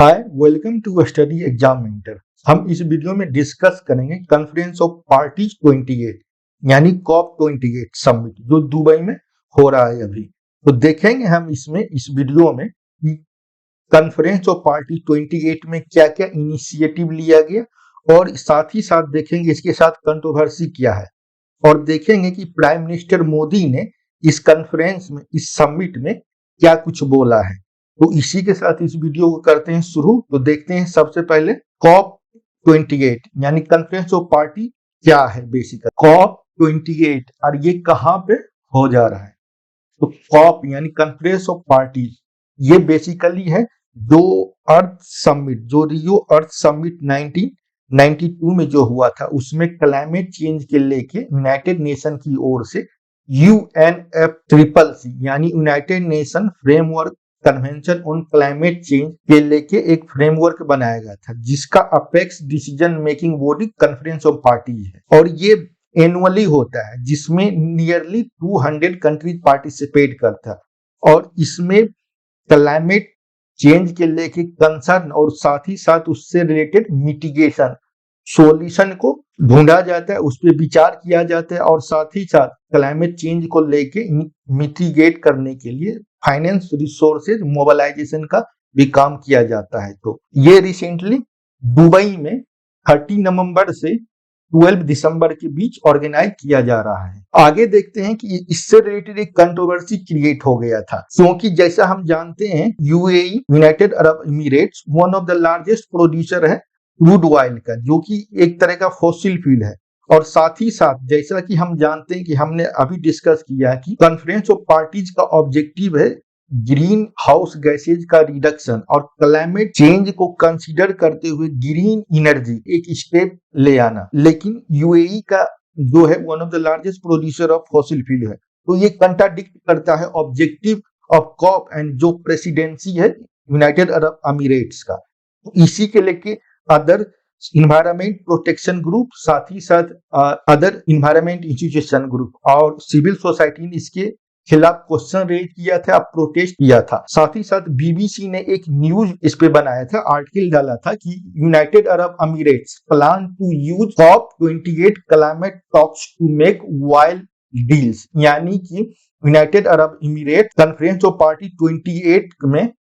Hi, welcome to study exam mentor. हम इस video में डिस्कस करेंगे कॉन्फ्रेंस ऑफ पार्टीज 28 यानी कॉप 28 समिट जो दुबई में हो रहा है अभी। तो देखेंगे हम इसमें इस वीडियो में कि कॉन्फ्रेंस ऑफ पार्टी 28 में क्या क्या इनिशिएटिव लिया गया और साथ ही साथ देखेंगे इसके साथ कंट्रोवर्सी क्या है और देखेंगे कि प्राइम मिनिस्टर मोदी ने इस कॉन्फ्रेंस में इस समिट में क्या कुछ बोला है। तो इसी के साथ इस वीडियो को करते हैं शुरू। तो देखते हैं सबसे पहले कॉप 28 यानी कॉन्फ्रेंस ऑफ पार्टी क्या है। बेसिकली कॉप 28 और ये कहाँ पे हो जा रहा है। तो कॉप यानी कॉन्फ्रेंस ऑफ पार्टी ये बेसिकली है जो अर्थ समिट, जो रियो अर्थ समिट 1992 में जो हुआ था उसमें क्लाइमेट चेंज के लेके यूनाइटेड नेशन की ओर से UNFCCC यानी United nation framework convention on climate change के लेके एक फ्रेमवर्क बनाया गया था जिसका apex decision making body conference of party है और ये एनुअली होता है जिसमें नियरली 200 कंट्रीज पार्टिसिपेट करता है और इसमें क्लाइमेट चेंज के लेके कंसर्न और साथ ही साथ उससे रिलेटेड मिटिगेशन सॉल्यूशन को ढूंढा जाता है, उस पर विचार किया जाता है और साथ ही साथ क्लाइमेट चेंज को लेके मिटिगेट करने के लिए फाइनेंस रिसोर्सेज मोबिलाइजेशन का भी काम किया जाता है। तो ये रिसेंटली दुबई में 30 नवंबर से 12 दिसंबर के बीच ऑर्गेनाइज किया जा रहा है। आगे देखते हैं कि इससे रिलेटेड एक कंट्रोवर्सी क्रिएट हो गया था क्योंकि जैसा हम जानते हैं UAE United Arab Emirates one of the largest producer है क्रूड ऑयल का, जो कि एक तरह का फॉसिल फ्यूल है। और साथ ही साथ जैसा कि हम जानते हैं कि हमने अभी डिस्कस किया कि कॉन्फ्रेंस ऑफ पार्टीज का ऑब्जेक्टिव है ग्रीन हाउस गैसेज का रिडक्शन और क्लाइमेट चेंज को कंसीडर करते हुए ग्रीन एनर्जी एक स्टेप ले आना। लेकिन UAE का जो है one of the largest producer of fossil fuel है, तो ये कंट्राडिक्ट करता है ऑब्जेक्टिव ऑफ कॉप एंड जो प्रेसिडेंसी है यूनाइटेड अरब अमीरेट्स का। तो इसी के लेके अदर इन्वायरमेंट प्रोटेक्शन ग्रुप, साथ ही साथ अदर इन्वायरमेंट इंस्टीट्यूशन ग्रुप और सिविल सोसाइटी ने इसके खिलाफ क्वेश्चन रेज किया था, प्रोटेस्ट किया था। साथ ही साथ BBC ने एक न्यूज इस पे बनाया था, आर्टिकल डाला था कि United Arab Emirates plan to use COP 28 climate talks to make wild deals, यानी कि United Arab Emirate conference of party 28 में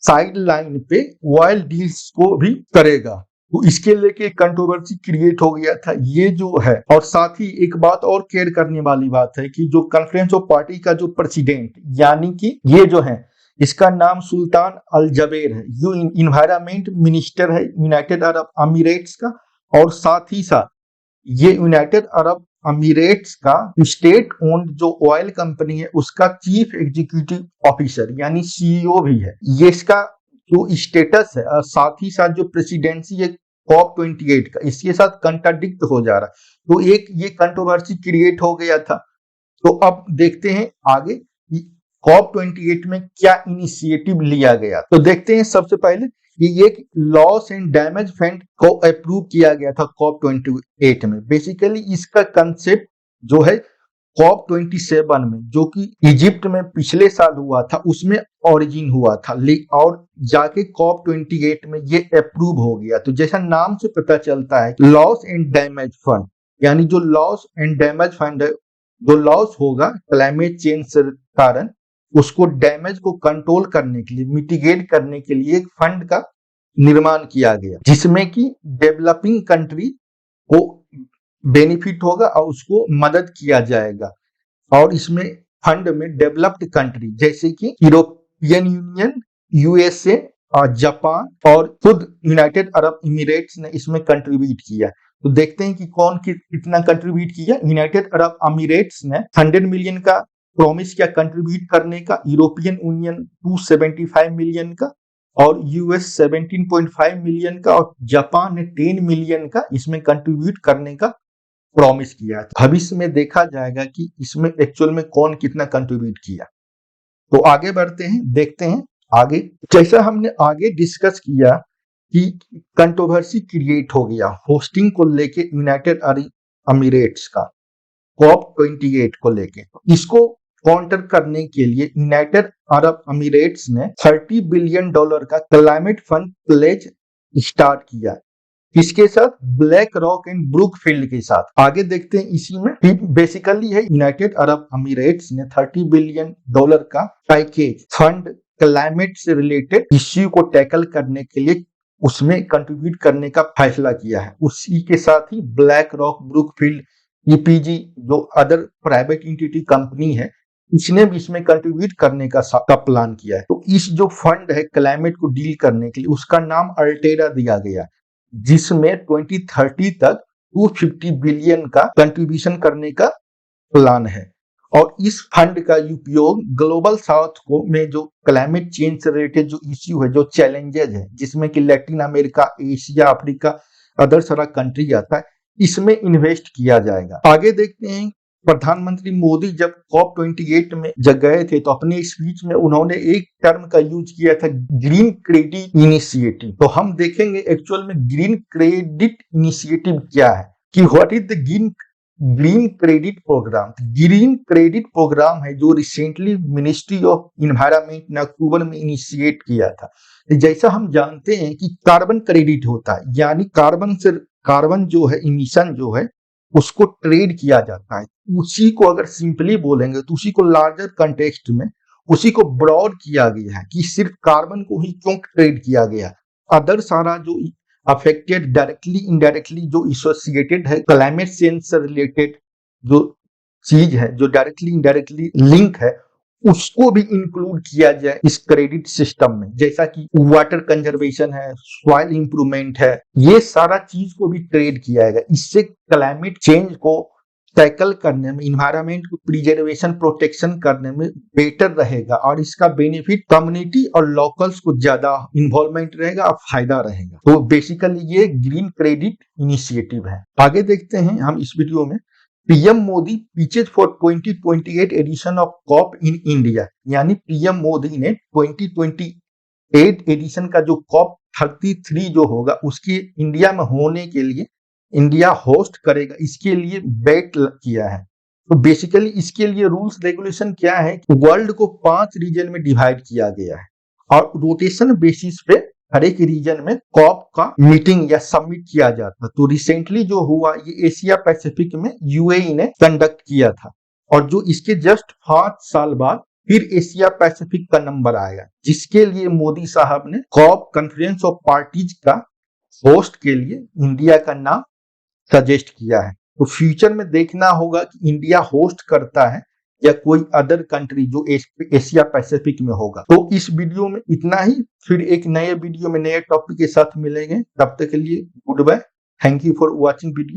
साइड लाइन पे वाइल्ड डील्स को भी करेगा। तो इसके लेके कंट्रोवर्सी क्रिएट हो गया था ये जो है। और साथ ही एक बात और केयर करने वाली बात है कि जो कॉन्फ्रेंस ऑफ पार्टी का जो प्रेसिडेंट यानी कि ये जो है इसका नाम सुल्तान अल जबेर है, जो इन्वायरमेंट मिनिस्टर है यूनाइटेड अरब अमीरेट्स का। और साथ ही साथ ये यूनाइटेड अरब अमीरेट्स का स्टेट ओन्ड जो ऑयल कंपनी है उसका चीफ एग्जीक्यूटिव ऑफिसर यानी CEO भी है। ये इसका जो स्टेटस है और साथ ही साथ जो प्रेसिडेंसी है कॉप 28 का इसके साथ कंट्राडिक्ट हो जा रहा है। तो एक ये कंट्रोवर्सी क्रिएट हो गया था। तो अब देखते हैं आगे कॉप 28 में क्या इनिशिएटिव लिया गया। तो देखते हैं सबसे पहले कि एक लॉस एंड डैमेज फंड को अप्रूव किया गया था कॉप 28 में। बेसिकली इसका कंसेप्ट जो है कॉप 27 में, जो कि इजिप्ट में पिछले साल हुआ था, उसमें ओरिजिन हुआ था और जाके कॉप 28 में ये अप्रूव हो गया। तो जैसा नाम से पता चलता है लॉस एंड डैमेज फंड, यानी जो लॉस एंड डैमेज फंड है, जो लॉस होगा क्लाइमेट चेंज से कारण उसको डैमेज को कंट्रोल करने के लिए, मिटिगेट करने के लिए एक फंड का निर्माण किया गया जिसमें कि डेवलपिंग कंट्री को बेनिफिट होगा और उसको मदद किया जाएगा। और इसमें फंड में डेवलप्ड कंट्री जैसे कि यूरोपियन यूनियन, USA और जापान और खुद यूनाइटेड अरब एमिरेट्स ने इसमें कंट्रीब्यूट किया। तो देखते हैं कि कौन कितना कंट्रीब्यूट किया। यूनाइटेड अरब अमीरेट्स ने 100 मिलियन का प्रॉमिस किया कंट्रीब्यूट करने का, यूरोपियन यूनियन 275 मिलियन का और US 17.5 मिलियन का और जापान ने 10 मिलियन का इसमें कंट्रीब्यूट करने का प्रॉमिस किया। भविष्य में देखा जाएगा कि इसमें एक्चुअल में कौन कितना कंट्रीब्यूट किया। तो आगे बढ़ते हैं, देखते हैं आगे। जैसा हमने आगे डिस्कस किया कि कंट्रोवर्सी क्रिएट हो गया होस्टिंग को लेके यूनाइटेड अरब अमीरेट्स का कॉप 28 को लेके। इसको काउंटर करने के लिए यूनाइटेड अरब अमीरेट्स ने $30 बिलियन का क्लाइमेट फंड प्लेज स्टार्ट किया। इसके साथ ब्लैक रॉक एंड ब्रूकफील्ड के साथ। आगे देखते हैं इसी में बेसिकली है यूनाइटेड अरब अमीरेट्स ने $30 बिलियन का पैकेज फंड क्लाइमेट से रिलेटेड इश्यू को टैकल करने के लिए उसमें कंट्रीब्यूट करने का फैसला किया है। उसी के साथ ही ब्लैक रॉक, ब्रूकफील्ड, ईपीजी जो अदर प्राइवेट एंटिटी कंपनी है, इसने भी इसमें कंट्रीब्यूट करने का प्लान किया है। तो इस जो फंड है क्लाइमेट को डील करने के लिए, उसका नाम अल्टेरा दिया गया, जिसमें 2030 तक 250 बिलियन का कंट्रीब्यूशन करने का प्लान है। और इस फंड का उपयोग ग्लोबल साउथ को में जो क्लाइमेट चेंज से रिलेटेड जो इश्यू है, जो चैलेंजेस है, जिसमें कि Latin America, Asia, Africa, other सारा कंट्री आता है, इसमें इन्वेस्ट किया जाएगा। आगे देखते हैं प्रधानमंत्री मोदी जब COP28 में जब गए थे तो अपने स्पीच में उन्होंने एक टर्म का यूज किया था, ग्रीन क्रेडिट इनिशिएटिव। तो हम देखेंगे एक्चुअल में ग्रीन क्रेडिट इनिशिएटिव क्या है, कि what is the green credit programme. Green credit programme है जो रिसेंटली मिनिस्ट्री ऑफ इन्वायरमेंट ने अक्टूबर में इनिशिएट किया था। जैसा हम जानते हैं कि कार्बन क्रेडिट होता है, यानी कार्बन जो है, इमिशन जो है, उसको ट्रेड किया जाता है। उसी को अगर सिंपली बोलेंगे तो उसी को लार्जर कंटेक्स्ट में उसी को ब्रॉड किया गया है कि सिर्फ कार्बन को ही क्यों ट्रेड किया गया, अदर सारा जो अफेक्टेड डायरेक्टली इनडायरेक्टली जो एसोसिएटेड है क्लाइमेट चेंज से रिलेटेड जो चीज है, जो डायरेक्टली इनडायरेक्टली लिंक है, उसको भी इंक्लूड किया जाए इस क्रेडिट सिस्टम में। जैसा कि वाटर कंजर्वेशन है, सॉइल इंप्रूवमेंट है, ये सारा चीज को भी ट्रेड किया जाएगा। इससे क्लाइमेट चेंज को टैकल करने में, इन्वायरमेंट को प्रिजर्वेशन प्रोटेक्शन करने में बेटर रहेगा और इसका बेनिफिट कम्युनिटी और लोकल्स को ज्यादा इन्वॉल्वमेंट रहेगा और फायदा रहेगा। तो बेसिकली ये ग्रीन क्रेडिट इनिशिएटिव है। आगे देखते हैं हम इस वीडियो में, PM Modi pitches for 2028 edition of COP in India, यानी पीएम मोदी ने 2028 एडिशन का जो COP 33 जो होगा उसकी इंडिया में होने के लिए, इंडिया होस्ट करेगा, इसके लिए बेट किया है। तो बेसिकली इसके लिए रूल्स रेगुलेशन क्या है, वर्ल्ड को 5 रीजन में डिवाइड किया गया है और रोटेशन बेसिस पे हर एक रीजन में COP का मीटिंग या सबमिट किया जाता। तो रिसेंटली जो हुआ ये एशिया पैसिफिक में यूएई ने कंडक्ट किया था, और जो इसके जस्ट 5 साल बाद फिर एशिया पैसिफिक का नंबर आएगा, जिसके लिए मोदी साहब ने COP कॉन्फ्रेंस ऑफ पार्टीज का होस्ट के लिए इंडिया का नाम सजेस्ट किया है। तो फ्यूचर में देखना होगा कि इंडिया होस्ट करता है या कोई अदर कंट्री जो एशिया पैसिफिक में होगा। तो इस वीडियो में इतना ही, फिर एक नए वीडियो में नए टॉपिक के साथ मिलेंगे। तब तक के लिए goodbye, thank you for watching video.